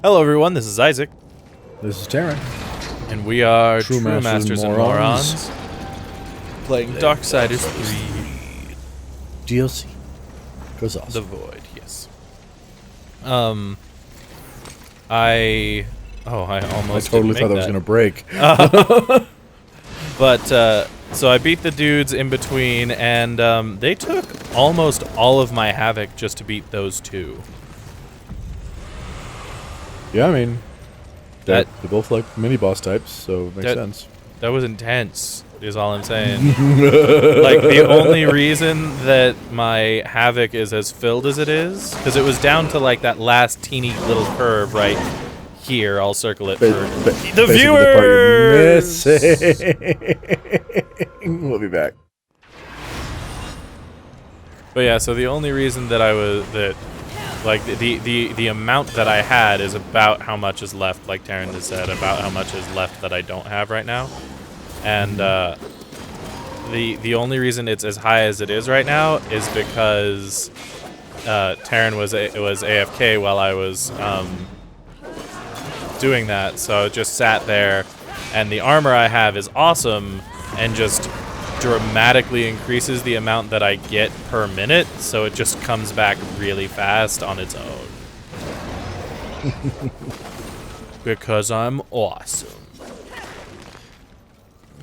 Hello everyone, this is Isaac. This is Taryn. And we are True Masters and Morons. Playing Darksiders 3. DLC. Goes awesome. The Void, yes. I almost totally thought that was going to break. So I beat the dudes in between, and they took almost all of my Havoc just to beat those two. Yeah, I mean, they're both like mini-boss types, so it makes sense. That was intense, is all I'm saying. Like, the only reason that my Havoc is as filled as it is, because it was down to, like, that last teeny little curve right here. I'll circle it for the viewers! We'll be back. But yeah, so the only reason that like, the amount that I had is about how much is left, like Taryn has said, about how much is left that I don't have right now. And the only reason it's as high as it is right now is because Taryn was AFK while I was doing that, so it just sat there, and the armor I have is awesome and just dramatically increases the amount that I get per minute, so it just comes back really fast on its own. Because I'm awesome.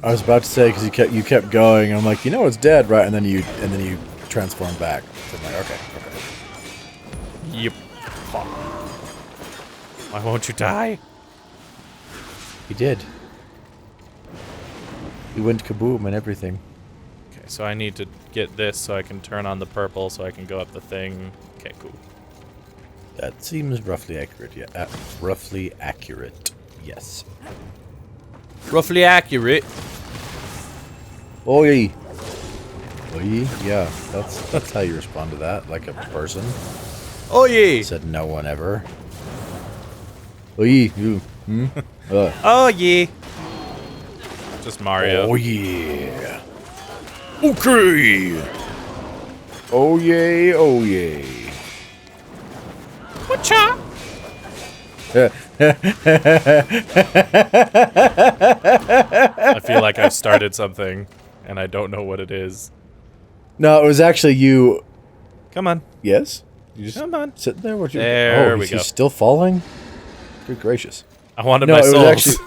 I was about to say, because you kept going, and I'm like, you know it's dead, right? And then you transform back. So I'm like, okay. Yep. Why won't you die? He did. He went kaboom and everything. Okay, so I need to get this so I can turn on the purple so I can go up the thing. Okay, cool. That seems roughly accurate, yeah. Roughly accurate, yes. Roughly accurate. Oi! Oi? Yeah, that's how you respond to that, like a person. Oh yeah! Said no one ever. Oi, you. Oh yeah! Just Mario. Oh yeah. Okay. Oh yay, oh yay. Whatcha? I feel like I've started something, and I don't know what it is. No, it was actually you. Come on. Yes? You just Come on. sitting there? What you? There we go. He's still falling? Good gracious. I wanted my souls.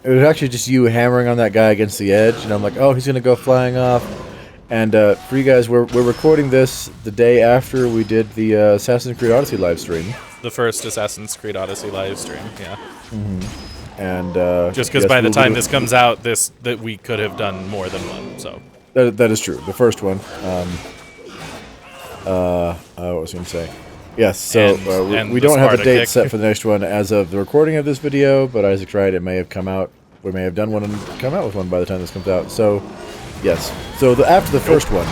It was actually just you hammering on that guy against the edge, and I'm like, oh, he's gonna go flying off. And for you guys, we're recording this the day after we did the Assassin's Creed Odyssey live stream. The first Assassin's Creed Odyssey live stream, yeah. Mm-hmm. And just because by the time this comes out, that we could have done more than one. So that is true. The first one. What was I gonna say? Yes, so we don't have a date set for the next one as of the recording of this video, but Isaac's right, it may have come out. We may have done one and come out with one by the time this comes out. So, yes. So after the first one,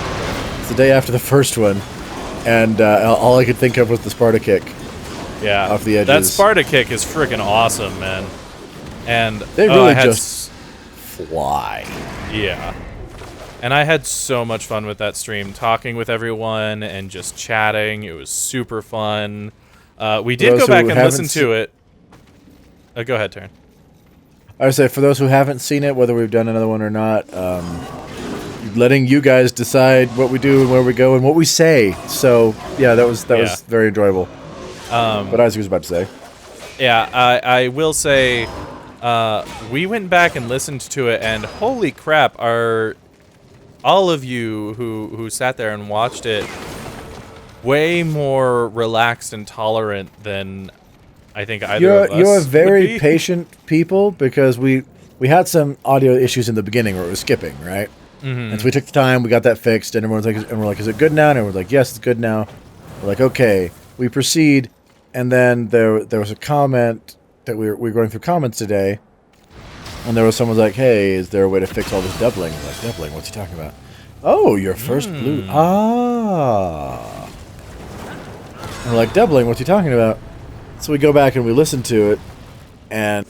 it's the day after the first one, and all I could think of was the Sparta kick. Yeah, off the edges. That Sparta kick is freaking awesome, man. And they really just fly. Yeah. And I had so much fun with that stream, talking with everyone and just chatting. It was super fun. We did go back and listen to it. Go ahead, Taryn. I would say, for those who haven't seen it, whether we've done another one or not, letting you guys decide what we do and where we go and what we say. So, yeah, that was very enjoyable. But Isaac was about to say. Yeah, I will say, we went back and listened to it, and holy crap, all of you who sat there and watched it, way more relaxed and tolerant than I think either of us. You're very patient people, because we had some audio issues in the beginning where it was skipping, right? Mm-hmm. And so we took the time, we got that fixed, and we're like, is it good now? And everyone's like, yes, it's good now. We're like, okay, we proceed, and then there was a comment that we were going through comments today. And there was someone like, hey, is there a way to fix all this doubling? I'm like, doubling? What's he talking about? Oh, your first blue. Ah. And we're like, doubling? What's he talking about? So we go back and we listen to it and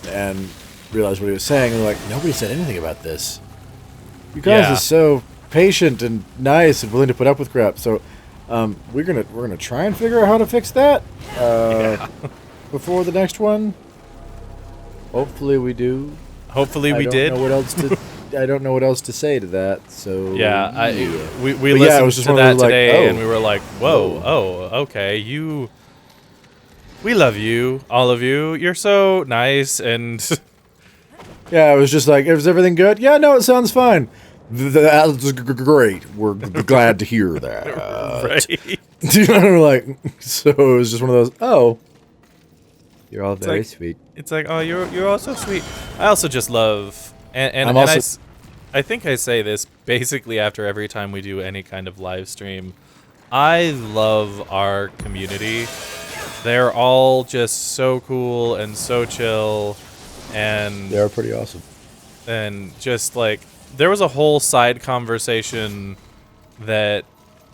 realize what he was saying. And we're like, nobody said anything about this. You guys are so patient and nice and willing to put up with crap. So we're gonna try and figure out how to fix that. before the next one? Hopefully we do. Hopefully we did. I don't know what else to say to that. So yeah, we listened to that today, and we were like, whoa, okay, we love you, all of you. You're so nice, and yeah, it was just like, is everything good? Yeah, no, it sounds fine. That's great. We're glad to hear that. right? You know, like, so it was just one of those. Oh, you're all very sweet. It's like, oh, you're all so sweet. I also just love, and I think I say this basically after every time we do any kind of live stream. I love our community. They're all just so cool and so chill, and they're pretty awesome. And just like, there was a whole side conversation that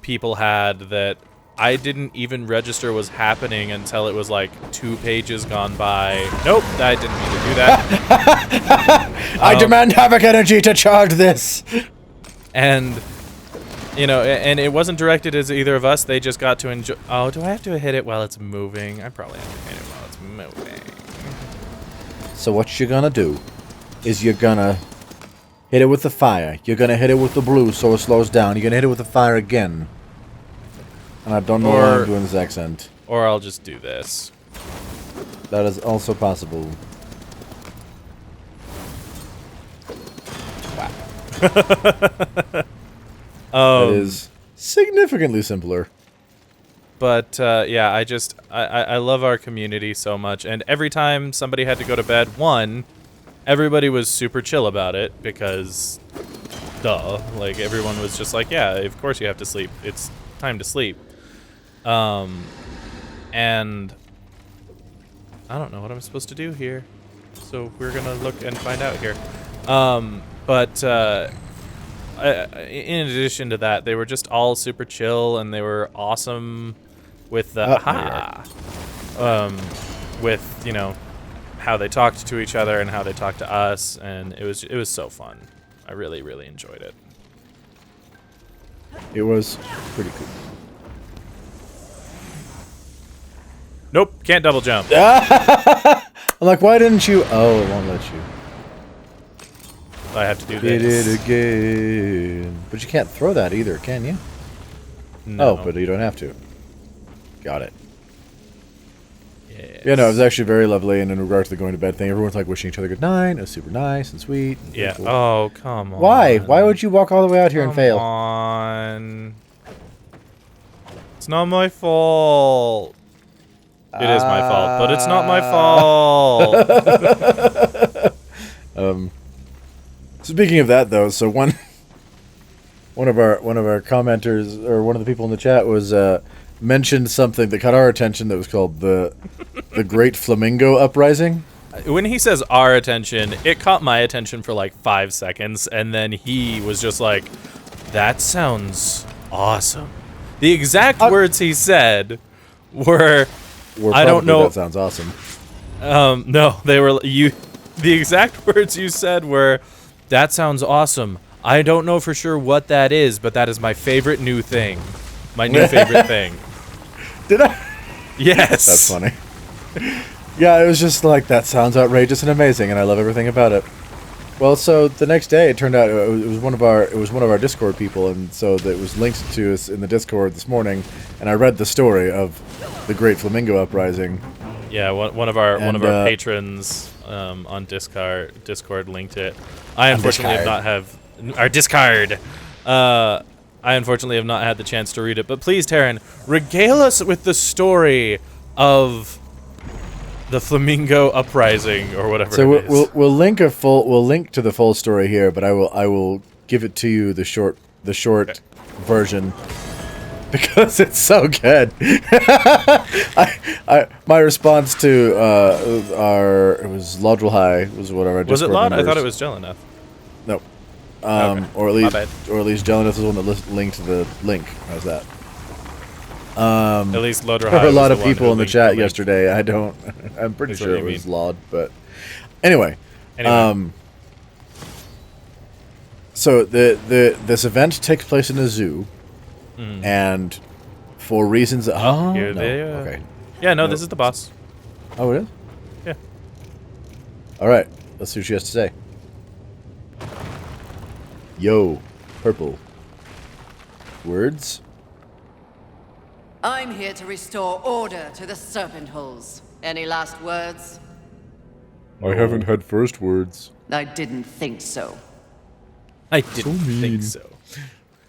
people had that I didn't even register was happening until it was like 2 pages gone by. Nope, I didn't mean to do that. I demand havoc energy to charge this. And, you know, and it wasn't directed as either of us. They just got to enjoy. Oh, do I have to hit it while it's moving? I probably have to hit it while it's moving. So what you're gonna do is you're gonna hit it with the fire. You're gonna hit it with the blue so it slows down. You're gonna hit it with the fire again. And I don't know why I'm doing this accent. Or I'll just do this. That is also possible. That is significantly simpler. But yeah, I love our community so much. And every time somebody had to go to bed, everybody was super chill about it because, duh. Like, everyone was just like, yeah, of course you have to sleep. It's time to sleep. And I don't know what I'm supposed to do here. So we're going to look and find out here. But in addition to that, they were just all super chill, and they were awesome with the with, you know, how they talked to each other and how they talked to us, and it was so fun. I really, really enjoyed it. It was pretty cool. Nope, can't double jump. I'm like, why didn't you? Oh, it won't let you. I have to do Did this. it again. But you can't throw that either, can you? No. Oh, but you don't have to. Got it. Yes. Yeah, no, it was actually very lovely. And in regard to the going to bed thing, everyone's like wishing each other good night. It was super nice and sweet. And yeah. cool. Oh, come on. Why? Why would you walk all the way out here and fail? Come on. It's not my fault. It is my fault, but it's not my fault. Speaking of that, though, so one of our commenters, or one of the people in the chat, was mentioned something that caught our attention that was called the Great Flamingo Uprising. When he says our attention, it caught my attention for like 5 seconds, and then he was just like, "That sounds awesome." The exact words he said were, "I don't know." That sounds awesome. No, they were the exact words you said were, "That sounds awesome. I don't know for sure what that is, but that is my favorite new thing. My new favorite thing." Did I? Yes. That's funny. Yeah, it was just like, that sounds outrageous and amazing, and I love everything about it. Well, so the next day, it turned out it was one of our Discord people, and so it was linked to us in the Discord this morning, and I read the story of the Great Flamingo Uprising. Yeah, one of our patrons on Discord linked it. I unfortunately have not have our Discard. I unfortunately have not had the chance to read it, but please, Taryn, regale us with the story of the Flamingo Uprising, or whatever. So it is. we'll link to the full story here, but I will give it to you the short version because it's so good. My response to it was Laudril High was one of our Discord Was it Laud? members. I thought it was Jelleneth. No. Okay. Or at least Jelleneth was the one that linked the link. How's that? At least Laudril High. There were a lot was of the one people who in the linked chat yesterday. I'm pretty That's sure what it you was mean. Laud, but anyway. Anyway. So this event takes place in a zoo, and for reasons Here they are. okay. Yeah, no, this is the boss. Oh, it is? Yeah. All right. Let's see what she has to say. Yo, purple. Words? I'm here to restore order to the Serpent Holes. Any last words? I haven't had first words. I didn't think so. I didn't think so.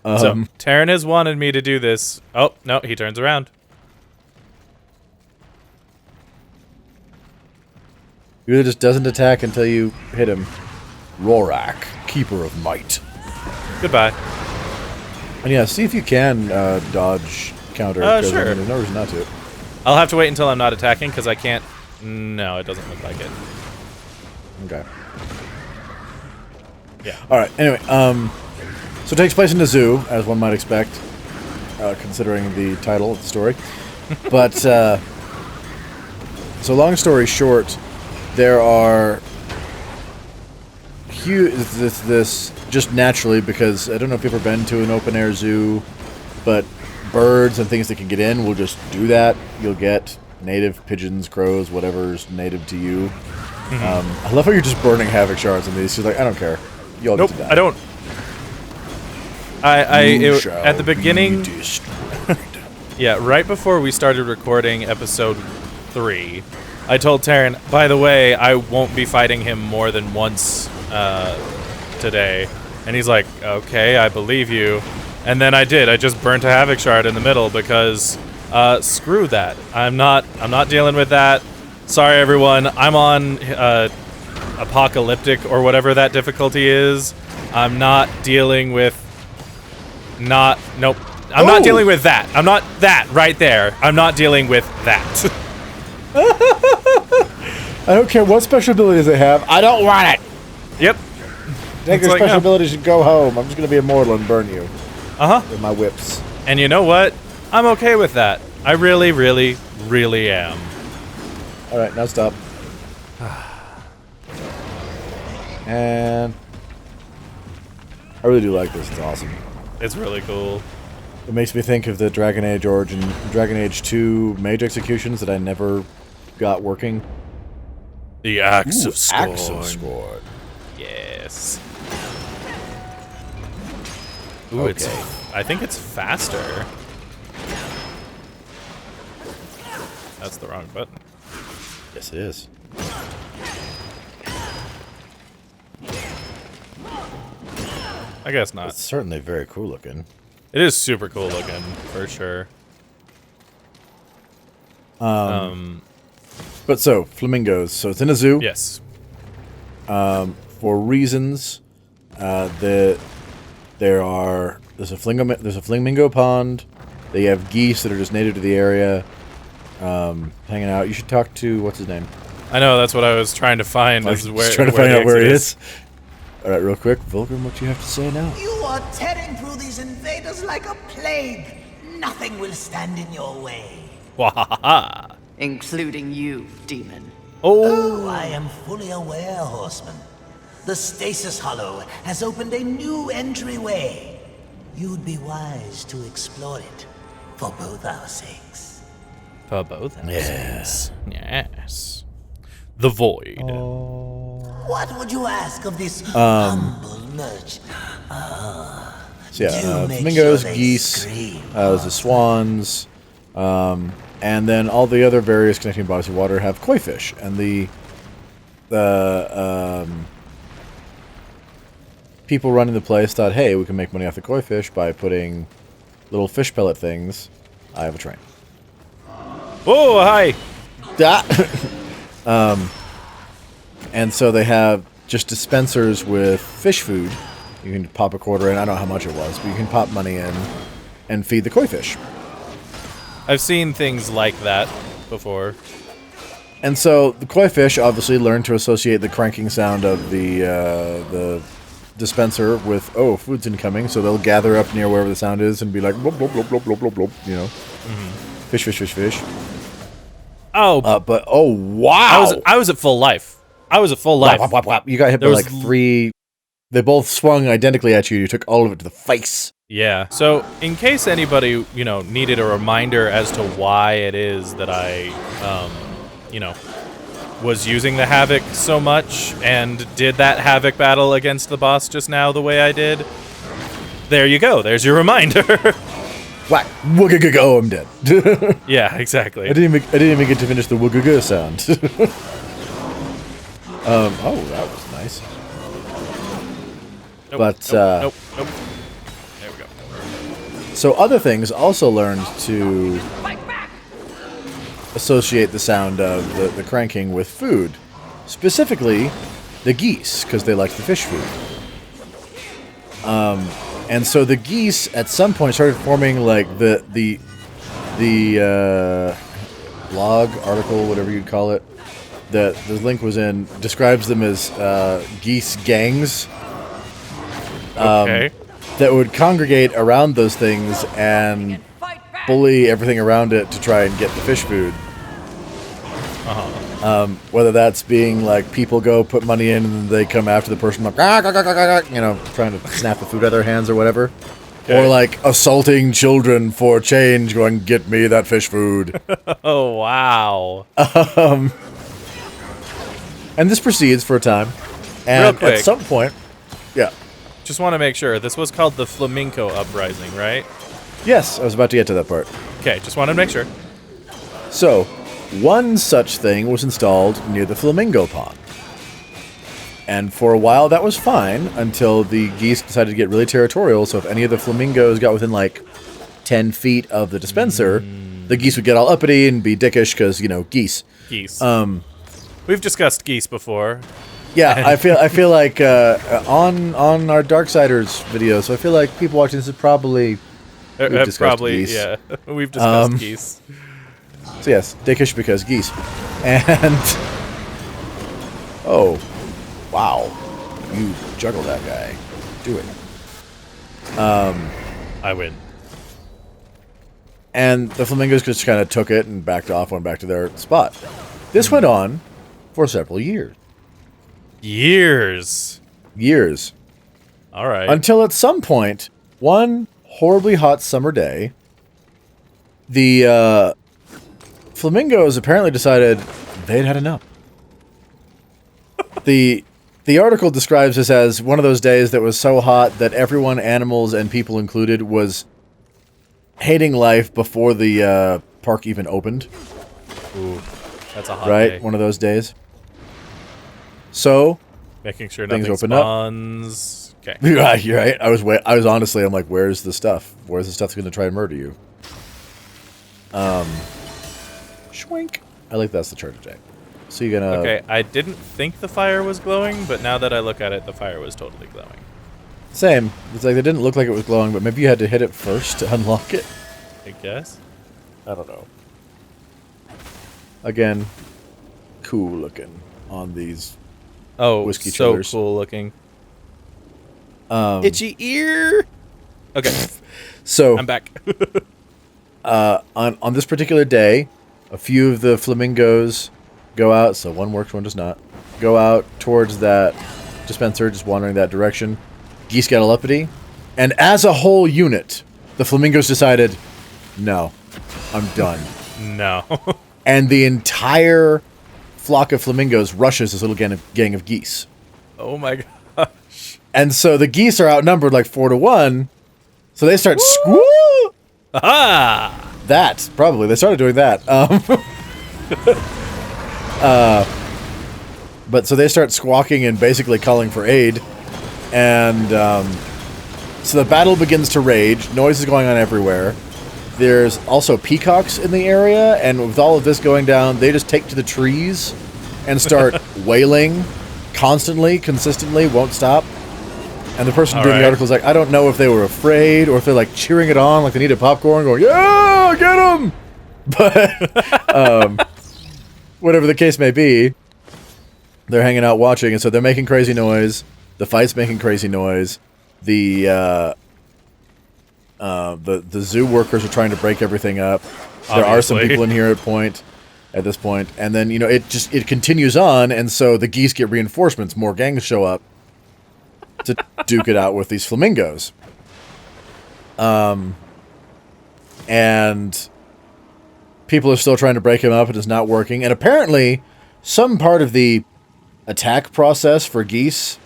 Um, So, Taryn has wanted me to do this. Oh, no, he turns around. He really just doesn't attack until you hit him. Rorak, Keeper of Might. Goodbye. And yeah, see if you can dodge counter. 'Cause, Sure. I mean, there's no reason not to. I'll have to wait until I'm not attacking because I can't. No, it doesn't look like it. Okay. Yeah. All right. Anyway, so it takes place in the zoo, as one might expect, considering the title of the story. But so, long story short, there are huge. This just naturally because I don't know if you've ever been to an open air zoo, but birds and things that can get in will just do that. You'll get native pigeons, crows, whatever's native to you. I love how you're just burning havoc shards on these. She's like, I don't care. You all Nope, get to die. I don't. At the beginning, yeah, right before we started recording episode 3, I told Taryn, by the way, I won't be fighting him more than once today. And he's like, okay, I believe you. And then I did. I just burnt a havoc shard in the middle because screw that. I'm not dealing with that. Sorry, everyone. I'm on apocalyptic or whatever that difficulty is. I'm not dealing with nope. I'm not dealing with that. I'm not that right there. I'm not dealing with that. I don't care what special abilities they have. I don't want it. Yep. Take your special abilities and go home. I'm just going to be immortal and burn you. With my whips. And you know what? I'm okay with that. I really, really, really am. All right, now stop. And I really do like this. It's awesome. It's really cool. It makes me think of the Dragon Age Origin, Dragon Age 2 mage executions that I never got working. The Axe of Scorn. Axe of Scorn. Yes. Ooh, Okay. I think it's faster. That's the wrong button. Yes, it is. I guess not. It's certainly very cool looking. It is super cool looking, for sure. But so, flamingos. So it's in a zoo. Yes. For reasons that there's a flamingo pond. They have geese that are just native to the area, hanging out. You should talk to what's his name. I know, that's what I was trying to find. Is where, Just trying to where find the out where exit he is. All right, real quick, Vulcan, what do you have to say now? You are tearing through these invaders like a plague. Nothing will stand in your way. Wahaha. Including you, demon. Oh, I am fully aware, Horseman. The Stasis Hollow has opened a new entryway. You'd be wise to explore it for both our sakes. For both of us. Yes. Yes. The Void. What would you ask of this humble merchant? So yeah, Do make flamingos, sure they geese, scream. there's the swans, and then all the other various connecting bodies of water have koi fish. And the people running the place thought, hey, we can make money off the koi fish by putting little fish pellet things. I have a train. Oh, hi. And so they have just dispensers with fish food. You can pop a quarter in. I don't know how much it was, but you can pop money in and feed the koi fish. I've seen things like that before. And so the koi fish obviously learn to associate the cranking sound of the dispenser with, oh, food's incoming. So they'll gather up near wherever the sound is and be like, blub, blub, blub, blub, blub, blub, blub, you know. Fish, fish, fish, fish. Oh, But, oh, wow. I was at full life. I was at full life. Whap, whap, whap. You got hit by There like was 3. They both swung identically at you. You took all of it to the face. Yeah. So, in case anybody, needed a reminder as to why it is that I, was using the Havoc so much and did that Havoc battle against the boss just now the way I did, there you go. There's your reminder. Whack! Wooga-ga-go, I'm dead. Yeah, exactly. I didn't even get to finish the wooga-ga sound. Oh, that was nice. Nope, But, nope. There we go. So other things also learned to associate the sound of the cranking with food. Specifically, the geese, because they like the fish food. And so the geese at some point started forming like the blog, article, whatever you'd call it, that the link was in, describes them as geese gangs. Okay. That would congregate around those things and bully everything around it to try and get the fish food. Whether that's being like people go put money in and they come after the person like trying to snap the food out of their hands or whatever. Okay. Or like assaulting children for change, going, get me that fish food. Oh, wow. And this proceeds for a time. And Real quick. at some point, yeah. Just want to make sure. This was called the Flamingo Uprising, right? Yes, I was about to get to that part. Okay, just wanted to make sure. So, one such thing was installed near the flamingo pond. And for a while that was fine until the geese decided to get really territorial, so if any of the flamingos got within like 10 feet of the dispenser, the geese would get all uppity and be dickish because, geese. Geese. We've discussed geese before. Yeah, I feel like on our Darksiders video, so I feel like people watching this is probably we've discussed Probably, geese. yeah. We've discussed geese. So yes, dickish because geese. And oh, wow, you juggle that guy. Do it. I win. And the flamingos just kind of took it and backed off, went back to their spot. This went on for several years. Years. All right. Until at some point, one horribly hot summer day, the flamingos apparently decided they'd had enough. The article describes this as one of those days that was so hot that everyone, animals and people included, was hating life before the park even opened. Ooh, that's a hot Right? day. One of those days. So, Making sure things nothing open up. spawns. Okay. you're right. I was honestly, I'm like, where's the stuff? Where's the stuff that's going to try and murder you? Schwink. I like that's the charger jack. So you're gonna. Okay, I didn't think the fire was glowing, but now that I look at it, the fire was totally glowing. Same. It's like it didn't look like it was glowing, but maybe you had to hit it first to unlock it. I guess. I don't know. Again, cool looking on these. Oh, Whiskey so chillers. cool looking. Itchy ear. Okay, So I'm back. on this particular day, a few of the flamingos go out. So one works, one does not. Go out towards that dispenser, just wandering that direction. Geese get all uppity, and as a whole unit, the flamingos decided, no, I'm done. No. And the entire flock of flamingos rushes this little gang of geese. Oh my gosh. And so the geese are outnumbered like 4-1. So they start squoo. Ah! That probably they started doing that. But so they start squawking and basically calling for aid, and so the battle begins to rage. Noise is going on everywhere. There's also peacocks in the area, and with all of this going down, they just take to the trees and start wailing constantly, consistently, won't stop. And the person doing the article is like, I don't know if they were afraid or if they're like cheering it on, like they needed popcorn, going, yeah, get them! But whatever the case may be, they're hanging out watching, and so they're making crazy noise. The fight's making crazy noise. The zoo workers are trying to break everything up. There are some people in here at this point, and then it continues on, and so the geese get reinforcements. More gangs show up to duke it out with these flamingos. And people are still trying to break him up. It is not working. And apparently, some part of the attack process for geese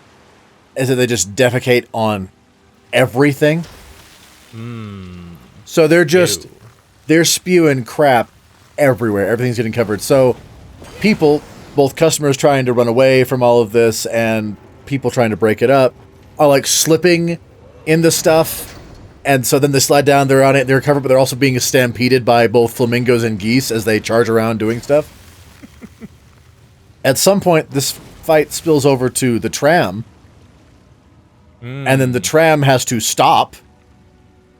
is that they just defecate on everything. So they're spewing crap everywhere. Everything's getting covered. So people, both customers trying to run away from all of this and people trying to break it up, are like slipping in the stuff. And so then they slide down, they're on it, they're covered, but they're also being stampeded by both flamingos and geese as they charge around doing stuff. At some point, this fight spills over to the tram. And then the tram has to stop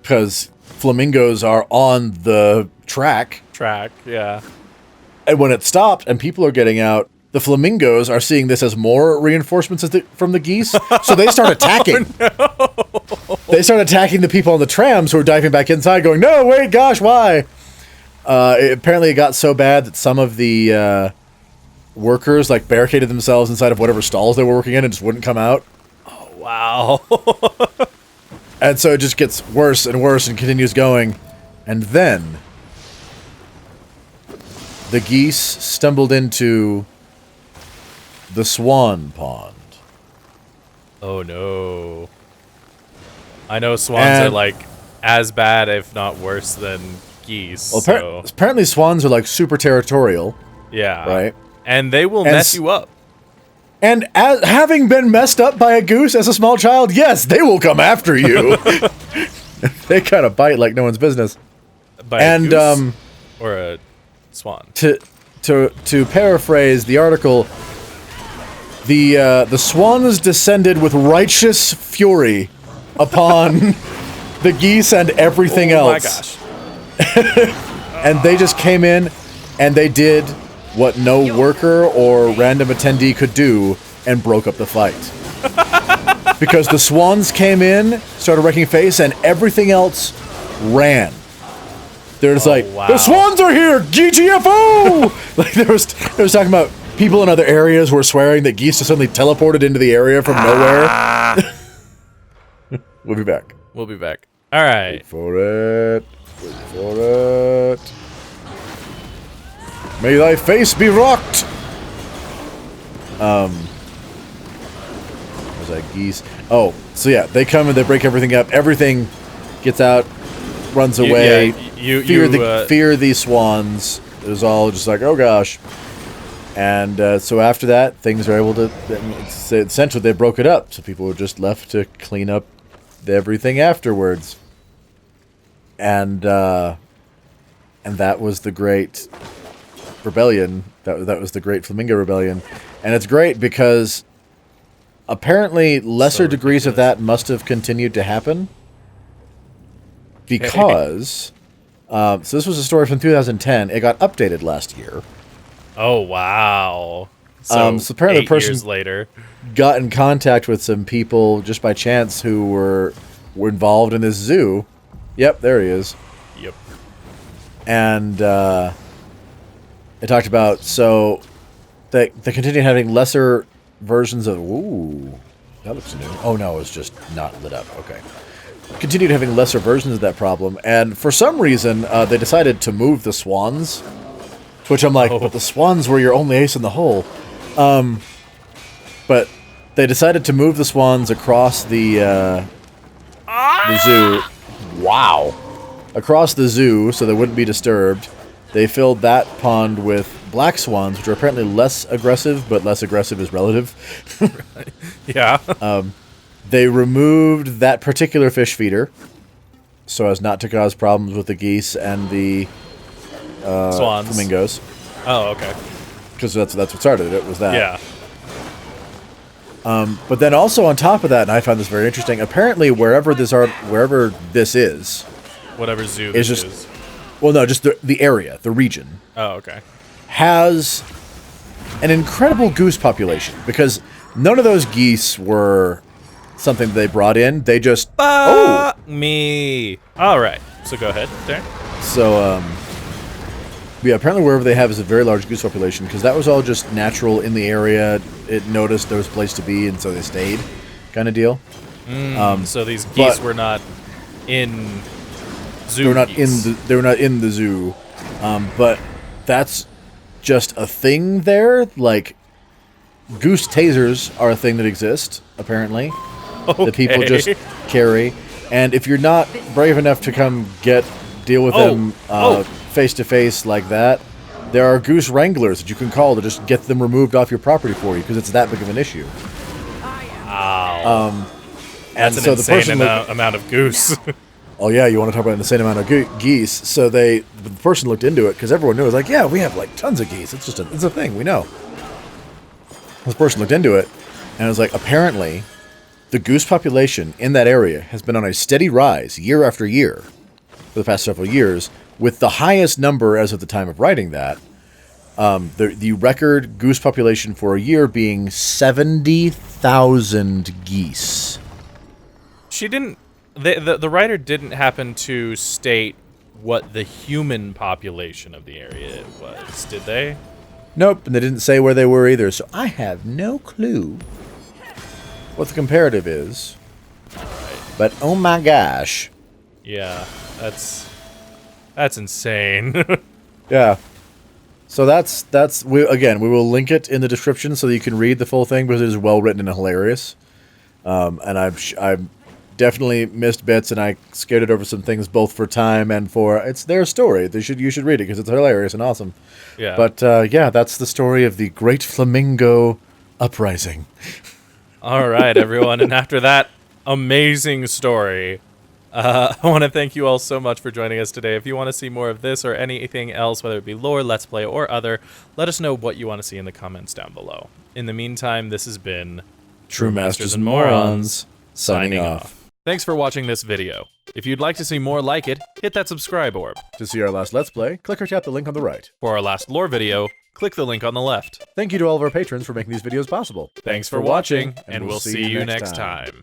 because flamingos are on the track. Yeah. And when it stopped and people are getting out, the flamingos are seeing this as more reinforcements from the geese. So they start attacking. They start attacking the people on the trams who are diving back inside going, no, wait, gosh, why? Apparently it got so bad that some of the workers like barricaded themselves inside of whatever stalls they were working in and just wouldn't come out. Oh, wow. And so it just gets worse and worse and continues going. And then the geese stumbled into the swan pond. Oh, no. I know swans are, like, as bad, if not worse, than geese. Well, so. apparently swans are, like, super territorial. Yeah. Right? And they will mess you up. And having been messed up by a goose as a small child, yes, they will come after you. They kind of bite like no one's business. By a goose? Or a swan? To paraphrase the article, the swans descended with righteous fury upon the geese and everything else. Oh my gosh. And they just came in and they did what no worker or random attendee could do and broke up the fight. Because the swans came in, started wrecking face, and everything else ran. They're just wow. The swans are here! GTFO! Like there was talking about people in other areas were swearing that geese just suddenly teleported into the area from nowhere. We'll be back. We'll be back. All right. Wait for it. Wait for it. May thy face be rocked! Was that geese? Oh, so yeah, they come and they break everything up. Everything gets out, runs away. Fear these swans. It was all just like, oh gosh. And so after that, things are able to... Essentially, they broke it up, so people were just left to clean up everything afterwards. And that was the great... rebellion. That was the Great Flamingo Rebellion. And it's great because apparently lesser degrees of that must have continued to happen. Because so this was a story from 2010. It got updated last year. Oh wow. So apparently the person years later got in contact with some people just by chance who were involved in this zoo. Yep, there he is. Yep. And it talked about, so they continue having lesser versions of... Ooh, that looks new. Oh, no, it's just not lit up. Okay. Continued having lesser versions of that problem, and for some reason, they decided to move the swans, to which I'm like, but the swans were your only ace in the hole. But they decided to move the swans across the zoo. Wow. Across the zoo, so they wouldn't be disturbed. They filled that pond with black swans, which are apparently less aggressive, but less aggressive is relative. Yeah. They removed that particular fish feeder, so as not to cause problems with the geese and the swans. Flamingos. Oh, okay. Because that's what started it, was that. Yeah. But then also on top of that, and I found this very interesting, apparently wherever this is... Whatever zoo this is. Well, no, just the area, the region. Oh, okay. Has an incredible goose population, because none of those geese were something that they brought in. They just... me. All right. So go ahead, Darren. So, yeah, apparently wherever they have is a very large goose population, because that was all just natural in the area. It noticed there was a place to be, and so they stayed, kind of deal. So these geese were not in zoo. They were not in the zoo, but that's just a thing there. Like, goose tasers are a thing that exist, apparently. Okay. That people just carry. And if you're not brave enough to come deal with them face to face like that, there are goose wranglers that you can call to just get them removed off your property for you, because it's that big of an issue. Wow. And That's so an the insane person amount of goose. oh yeah, you want to talk about an insane amount of geese? So the person looked into it, because everyone knew. It was like, yeah, we have like tons of geese. It's a thing, we know. This person looked into it, and it was like, apparently, the goose population in that area has been on a steady rise year after year for the past several years, with the highest number as of the time of writing that, the record goose population for a year being 70,000 geese. She didn't. The writer didn't happen to state what the human population of the area was, did they? Nope, and they didn't say where they were either, so I have no clue what the comparative is. But oh my gosh. Yeah, that's insane. Yeah. So that's we will link it in the description so that you can read the full thing, because it is well written and hilarious. And I've definitely missed bits, and I scared it over some things, both for time and for it's their story. You should read it because it's hilarious and awesome. Yeah. But yeah, that's the story of the Great Flamingo Uprising. All right, everyone, and after that amazing story, I want to thank you all so much for joining us today. If you want to see more of this or anything else, whether it be lore, let's play, or other, let us know what you want to see in the comments down below. In the meantime, this has been True Masters and Morons, signing off. Thanks for watching this video. If you'd like to see more like it, hit that subscribe orb. To see our last Let's Play, click or tap the link on the right. For our last lore video, click the link on the left. Thank you to all of our patrons for making these videos possible. Thanks for watching, and we'll see you next time.